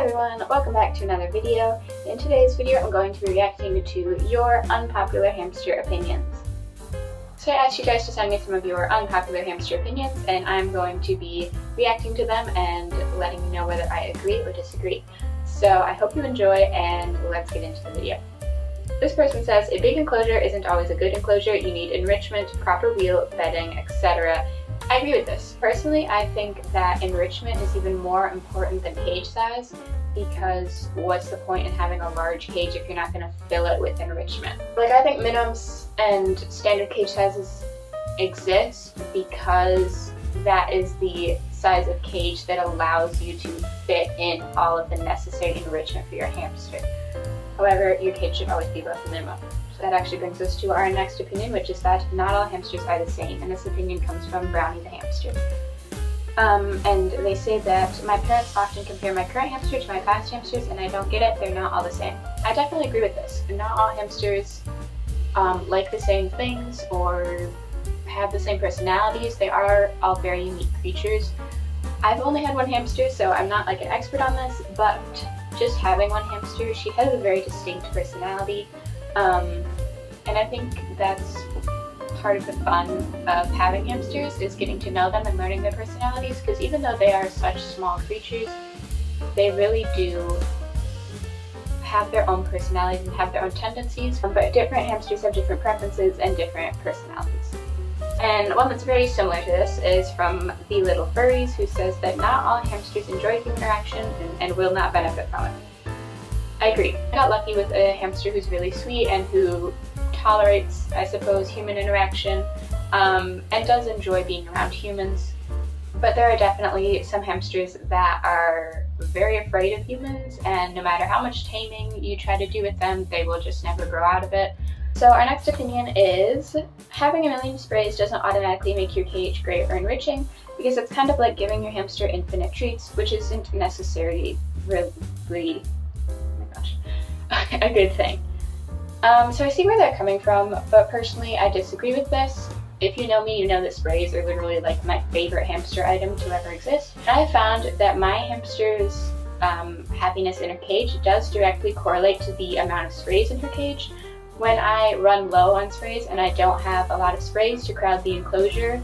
everyone, welcome back to another video. In today's video I'm going to be reacting to your unpopular hamster opinions. So I asked you guys to send me some of your unpopular hamster opinions and I'm going to be reacting to them and letting you know whether I agree or disagree. So I hope you enjoy and let's get into the video. This person says, a big enclosure isn't always a good enclosure. You need enrichment, proper wheel, bedding, etc. I agree with this. Personally, I think that enrichment is even more important than cage size because what's the point in having a large cage if you're not going to fill it with enrichment? Like, I think minimums and standard cage sizes exist because that is the size of cage that allows you to fit in all of the necessary enrichment for your hamster. However, your cage should always be above the minimum. That actually brings us to our next opinion, which is that not all hamsters are the same, and this opinion comes from Brownie the hamster. And they say that my parents often compare my current hamster to my past hamsters, and I don't get it, they're not all the same. I definitely agree with this. Not all hamsters like the same things or have the same personalities. They are all very unique creatures. I've only had one hamster, so I'm not like an expert on this, but just having one hamster, she has a very distinct personality. And I think that's part of the fun of having hamsters is getting to know them and learning their personalities, because even though they are such small creatures, they really do have their own personalities and have their own tendencies, but different hamsters have different preferences and different personalities. And one that's very similar to this is from The Little Furries, who says that not all hamsters enjoy human interaction and will not benefit from it. I agree. I got lucky with a hamster who's really sweet and who tolerates, I suppose, human interaction and does enjoy being around humans. But there are definitely some hamsters that are very afraid of humans, and no matter how much taming you try to do with them, they will just never grow out of it. So our next opinion is, having a million sprays doesn't automatically make your cage great or enriching, because it's kind of like giving your hamster infinite treats, which isn't necessarily really a good thing. So I see where they're coming from, but personally I disagree with this. If you know me, you know that sprays are literally like my favorite hamster item to ever exist. And I have found that my hamster's happiness in her cage does directly correlate to the amount of sprays in her cage. When I run low on sprays and I don't have a lot of sprays to crowd the enclosure,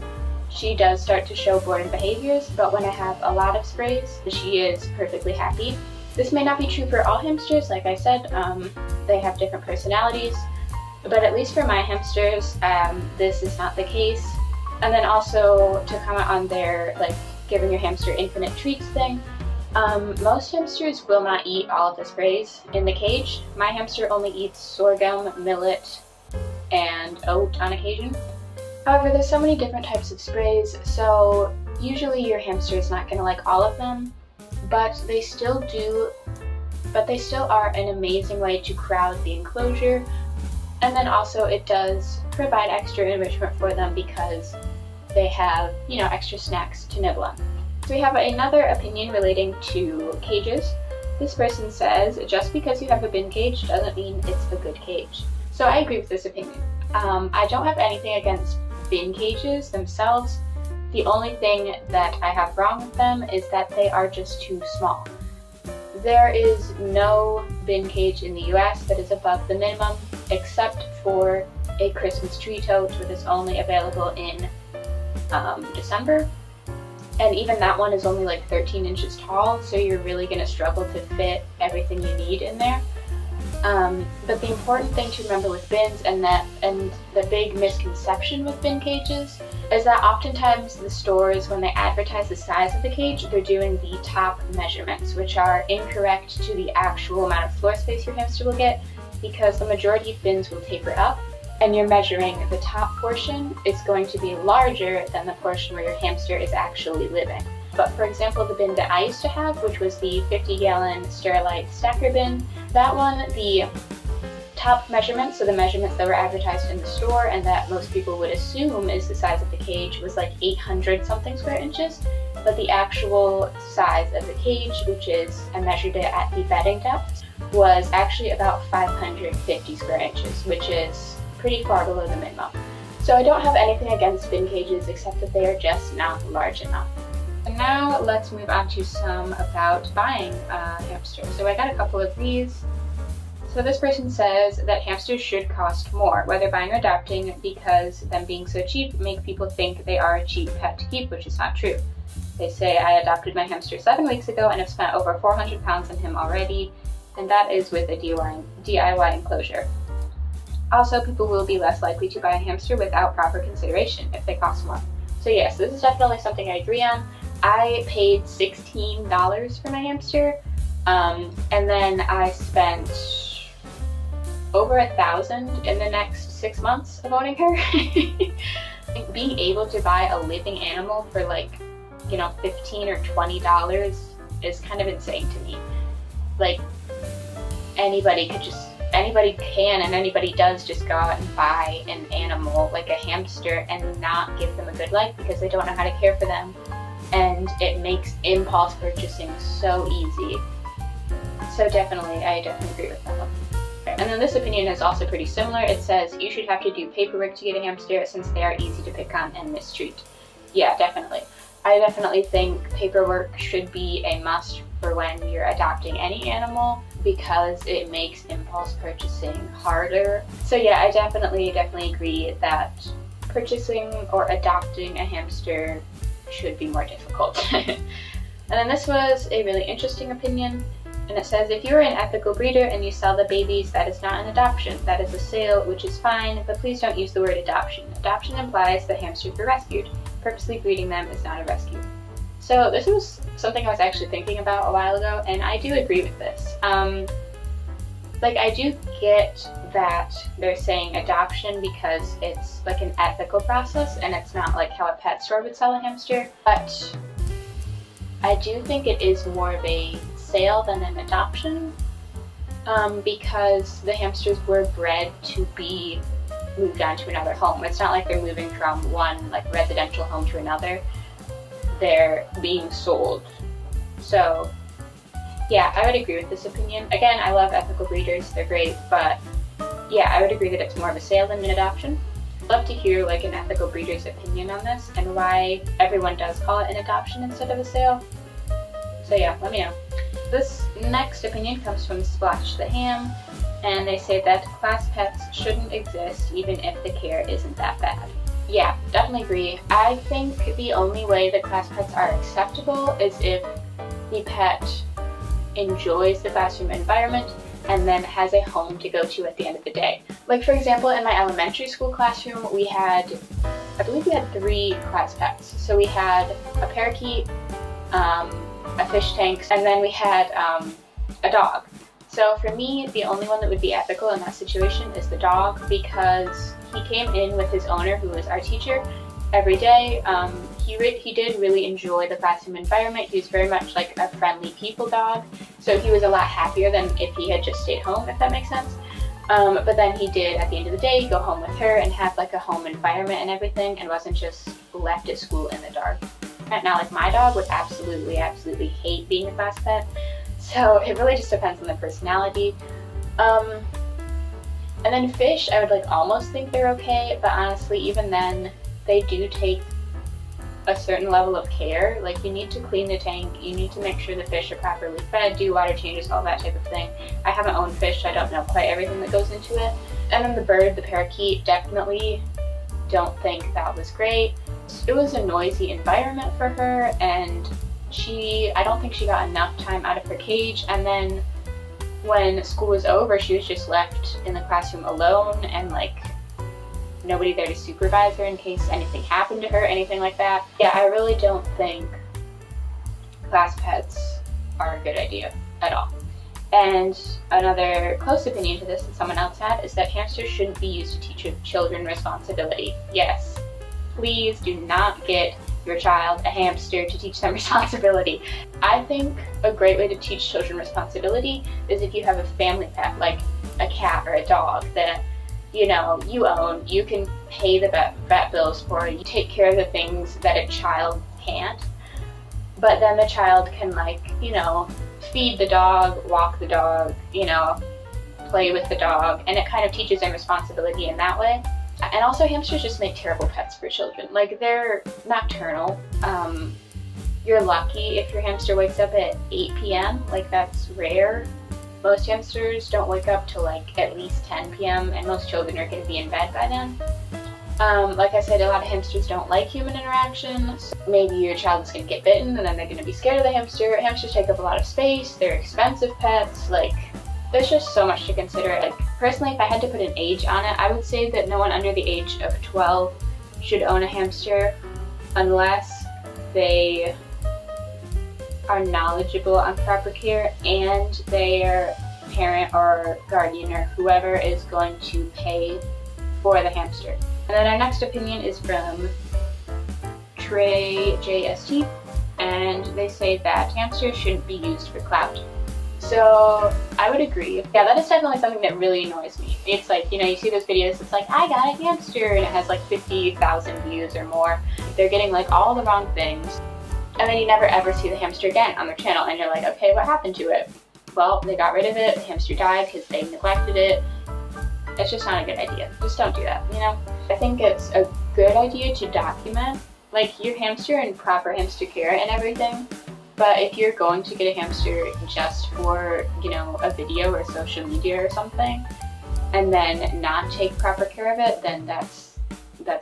she does start to show boredom behaviors, but when I have a lot of sprays, she is perfectly happy. This may not be true for all hamsters, like I said, they have different personalities, but at least for my hamsters, this is not the case. And then also to comment on their like giving your hamster infinite treats thing, most hamsters will not eat all of the sprays in the cage. My hamster only eats sorghum, millet, and oat on occasion. However, there's so many different types of sprays, so usually your hamster is not going to like all of them. But they still are an amazing way to crowd the enclosure, and then also it does provide extra enrichment for them because they have, you know, extra snacks to nibble on. So we have another opinion relating to cages. This person says, just because you have a bin cage doesn't mean it's a good cage. So I agree with this opinion. I don't have anything against bin cages themselves. The only thing that I have wrong with them is that they are just too small. There is no bin cage in the US that is above the minimum, except for a Christmas tree tote, which is only available in December. And even that one is only like 13 inches tall, so you're really going to struggle to fit everything you need in there. But the important thing to remember with bins and the big misconception with bin cages is that oftentimes the stores, when they advertise the size of the cage, they're doing the top measurements, which are incorrect to the actual amount of floor space your hamster will get, because the majority of bins will taper up, and you're measuring the top portion is going to be larger than the portion where your hamster is actually living. But for example, the bin that I used to have, which was the 50-gallon Sterilite stacker bin, that one, the top measurements, so the measurements that were advertised in the store and that most people would assume is the size of the cage, was like 800 something square inches. But the actual size of the cage, which is, I measured it at the bedding depth, was actually about 550 square inches, which is pretty far below the minimum. So I don't have anything against bin cages except that they are just not large enough. And now let's move on to some about buying a hamster. So I got a couple of these. So this person says that hamsters should cost more, whether buying or adopting, because them being so cheap make people think they are a cheap pet to keep, which is not true. They say, I adopted my hamster 7 weeks ago and have spent over 400 pounds on him already, and that is with a DIY enclosure. Also, people will be less likely to buy a hamster without proper consideration if they cost more. So yes, this is definitely something I agree on. I paid $16 for my hamster, and then I spent over $1,000 in the next 6 months of owning her. Being able to buy a living animal for like, you know, $15 or $20 is kind of insane to me. Like, anybody can and anybody does just go out and buy an animal like a hamster and not give them a good life because they don't know how to care for them. And it makes impulse purchasing so easy. So definitely, I definitely agree with that one. And then this opinion is also pretty similar. It says you should have to do paperwork to get a hamster since they are easy to pick on and mistreat. Yeah, definitely. I definitely think paperwork should be a must for when you're adopting any animal because it makes impulse purchasing harder. So yeah, I definitely agree that purchasing or adopting a hamster should be more difficult. And then this was a really interesting opinion. And it says, if you are an ethical breeder and you sell the babies, that is not an adoption. That is a sale, which is fine, but please don't use the word adoption. Adoption implies that hamsters were rescued. Purposely breeding them is not a rescue. So this was something I was actually thinking about a while ago, and I do agree with this. Like, I do get that they're saying adoption because it's like an ethical process, and it's not like how a pet store would sell a hamster, but I do think it is more of a sale than an adoption, because the hamsters were bred to be moved on to another home. It's not like they're moving from one like residential home to another. They're being sold. So yeah, I would agree with this opinion. Again, I love ethical breeders, they're great, but yeah, I would agree that it's more of a sale than an adoption. I'd love to hear like an ethical breeder's opinion on this and why everyone does call it an adoption instead of a sale. So yeah, let me know. This next opinion comes from Splotch the Ham, and they say that class pets shouldn't exist even if the care isn't that bad. Yeah, definitely agree. I think the only way that class pets are acceptable is if the pet enjoys the classroom environment and then has a home to go to at the end of the day. Like, for example, in my elementary school classroom, we had, I believe we had 3 class pets. So we had a parakeet, a fish tank, and then we had a dog. So for me, the only one that would be ethical in that situation is the dog, because he came in with his owner, who was our teacher, every day. He did really enjoy the classroom environment. He was very much like a friendly people dog, so he was a lot happier than if he had just stayed home, if that makes sense. But then he did, at the end of the day, go home with her and have like a home environment and everything, and wasn't just left at school in the dark. Now, like, my dog would absolutely hate being a class pet, so it really just depends on the personality. And then fish, I would like almost think they're okay, but honestly, even then, they do take a certain level of care. Like, you need to clean the tank, you need to make sure the fish are properly fed, do water changes, all that type of thing. I haven't owned fish, so I don't know quite everything that goes into it. And then the bird, the parakeet, definitely don't think that was great. It was a noisy environment for her, and I don't think she got enough time out of her cage, and then when school was over, she was just left in the classroom alone, and like nobody there to supervise her in case anything happened to her, anything like that. Yeah, I really don't think class pets are a good idea at all. And another close opinion to this that someone else had is that hamsters shouldn't be used to teach children responsibility. Yes, please do not get your child a hamster to teach them responsibility. I think a great way to teach children responsibility is if you have a family pet, like a cat or a dog that, you know, you own, you can pay the vet bills for, you take care of the things that a child can't, but then the child can, like, you know, feed the dog, walk the dog, you know, play with the dog, and it kind of teaches them responsibility in that way. And also, hamsters just make terrible pets for children. Like, they're nocturnal, you're lucky if your hamster wakes up at 8 p.m. Like, that's rare. Most hamsters don't wake up till like at least 10 p.m. and most children are going to be in bed by then. Like I said, a lot of hamsters don't like human interaction. So maybe your child is going to get bitten and then they're going to be scared of the hamster. Hamsters take up a lot of space, they're expensive pets, like there's just so much to consider. Like, personally, if I had to put an age on it, I would say that no one under the age of 12 should own a hamster unless they are knowledgeable on proper care and their parent or guardian or whoever is going to pay for the hamster. And then our next opinion is from Trey JST, and they say that hamsters shouldn't be used for clout. So I would agree. Yeah, that is definitely something that really annoys me. It's like, you know, you see those videos, it's like, I got a hamster, and it has like 50,000 views or more. They're getting like all the wrong things. And then you never ever see the hamster again on their channel, and you're like, okay, what happened to it? Well, they got rid of it, the hamster died because they neglected it. It's just not a good idea. Just don't do that, you know? I think it's a good idea to document, like, your hamster in proper hamster care and everything. But if you're going to get a hamster just for, you know, a video or social media or something, and then not take proper care of it, then that's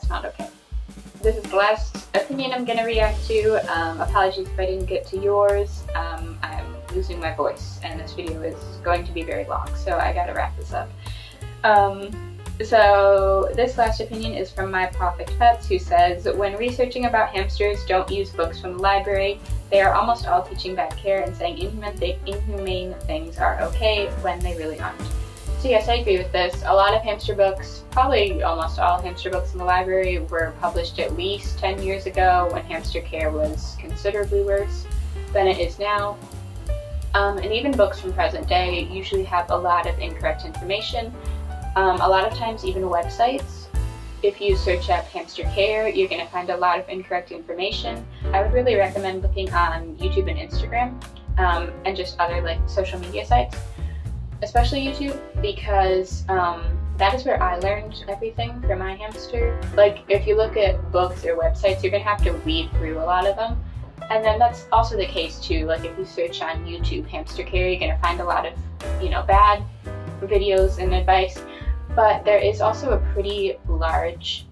not okay. This is the last opinion I'm going to react to. Apologies if I didn't get to yours. I'm losing my voice, and this video is going to be very long, so I gotta wrap this up. So this last opinion is from My Perfect Pets, who says, when researching about hamsters, don't use books from the library. They are almost all teaching bad care and saying inhumane things are okay when they really aren't. So yes, I agree with this. A lot of hamster books, probably almost all hamster books in the library, were published at least 10 years ago when hamster care was considerably worse than it is now. And even books from present day usually have a lot of incorrect information. A lot of times even websites, if you search up hamster care, you're going to find a lot of incorrect information. I would really recommend looking on YouTube and Instagram, and just other like social media sites, especially YouTube, because that is where I learned everything for my hamster. Like, if you look at books or websites, you're going to have to weed through a lot of them. And then that's also the case too, like if you search on YouTube hamster care, you're going to find a lot of, you know, bad videos and advice. But there is also a pretty large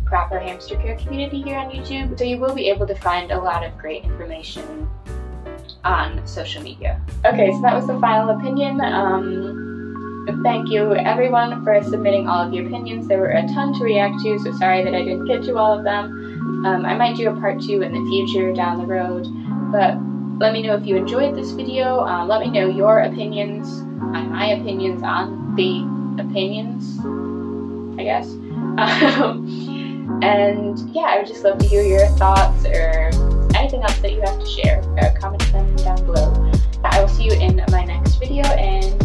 proper hamster care community here on YouTube, so you will be able to find a lot of great information on social media. Okay, so that was the final opinion. Thank you everyone for submitting all of your opinions. There were a ton to react to, so sorry that I didn't get to all of them. I might do a part 2 in the future down the road, but let me know if you enjoyed this video. Let me know your opinions on my opinions on the opinions, I guess. And yeah, I would just love to hear your thoughts or anything else that you have to share. Comment them down below. I will see you in my next video, and